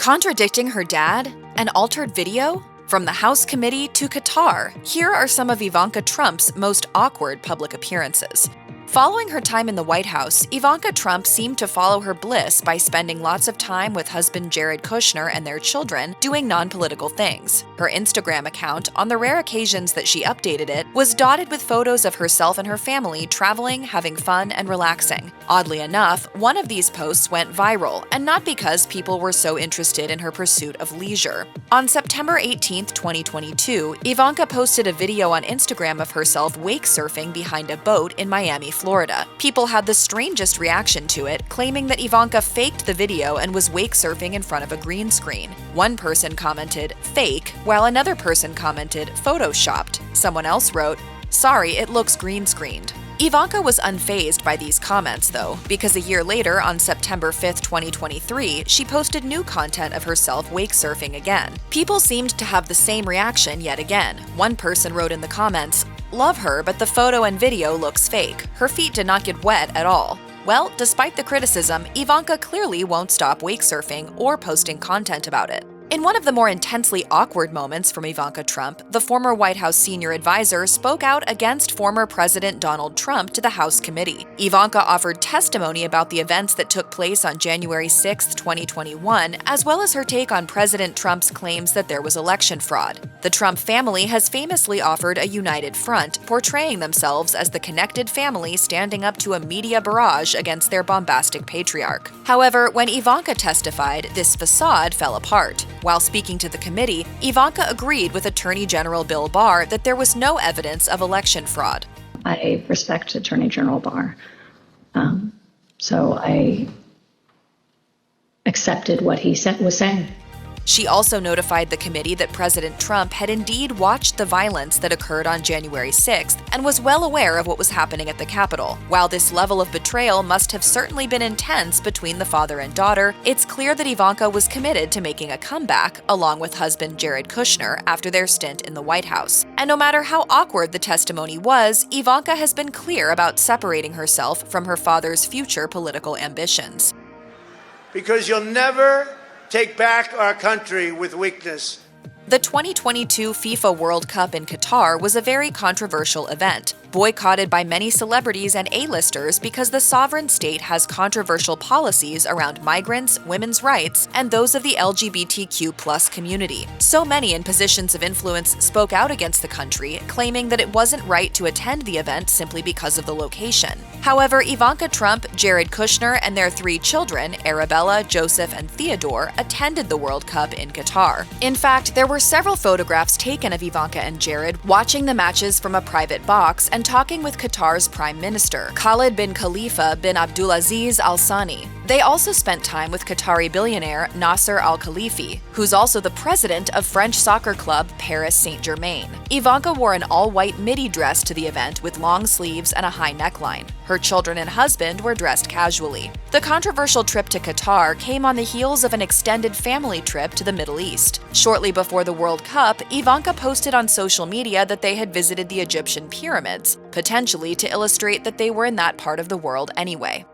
Contradicting her dad? An altered video? From the House Committee to Qatar, here are some of Ivanka Trump's most awkward public appearances. Following her time in the White House, Ivanka Trump seemed to follow her bliss by spending lots of time with husband Jared Kushner and their children doing non-political things. Her Instagram account, on the rare occasions that she updated it, was dotted with photos of herself and her family traveling, having fun, and relaxing. Oddly enough, one of these posts went viral, and not because people were so interested in her pursuit of leisure. On September 18, 2022, Ivanka posted a video on Instagram of herself wake surfing behind a boat in Miami, Florida. People had the strangest reaction to it, claiming that Ivanka faked the video and was wake surfing in front of a green screen. One person commented, "fake," while another person commented, "photoshopped." Someone else wrote, "sorry, it looks green screened." Ivanka was unfazed by these comments, though, because a year later, on September 5, 2023, she posted new content of herself wake surfing again. People seemed to have the same reaction yet again. One person wrote in the comments, "love her, but the photo and video looks fake. Her feet did not get wet at all." Well, despite the criticism, Ivanka clearly won't stop wake surfing or posting content about it. In one of the more intensely awkward moments from Ivanka Trump, the former White House senior advisor spoke out against former President Donald Trump to the House Committee. Ivanka offered testimony about the events that took place on January 6, 2021, as well as her take on President Trump's claims that there was election fraud. The Trump family has famously offered a united front, portraying themselves as the connected family standing up to a media barrage against their bombastic patriarch. However, when Ivanka testified, this facade fell apart. While speaking to the committee, Ivanka agreed with Attorney General Bill Barr that there was no evidence of election fraud. I respect Attorney General Barr, so I accepted what he was saying. She also notified the committee that President Trump had indeed watched the violence that occurred on January 6th and was well aware of what was happening at the Capitol. While this level of betrayal must have certainly been intense between the father and daughter, it's clear that Ivanka was committed to making a comeback, along with husband Jared Kushner, after their stint in the White House. And no matter how awkward the testimony was, Ivanka has been clear about separating herself from her father's future political ambitions. Because you'll never take back our country with weakness. The 2022 FIFA World Cup in Qatar was a very controversial event, boycotted by many celebrities and A-listers because the sovereign state has controversial policies around migrants, women's rights, and those of the LGBTQ+ community. So many in positions of influence spoke out against the country, claiming that it wasn't right to attend the event simply because of the location. However, Ivanka Trump, Jared Kushner, and their 3 children, Arabella, Joseph, and Theodore, attended the World Cup in Qatar. In fact, there were several photographs taken of Ivanka and Jared watching the matches from a private box and talking with Qatar's Prime Minister, Khalid bin Khalifa bin Abdulaziz Al Thani. They also spent time with Qatari billionaire Nasser Al Khelaifi, who's also the president of French soccer club Paris Saint-Germain. Ivanka wore an all-white midi dress to the event with long sleeves and a high neckline. Her children and husband were dressed casually. The controversial trip to Qatar came on the heels of an extended family trip to the Middle East. Shortly before the World Cup, Ivanka posted on social media that they had visited the Egyptian pyramids, potentially to illustrate that they were in that part of the world anyway.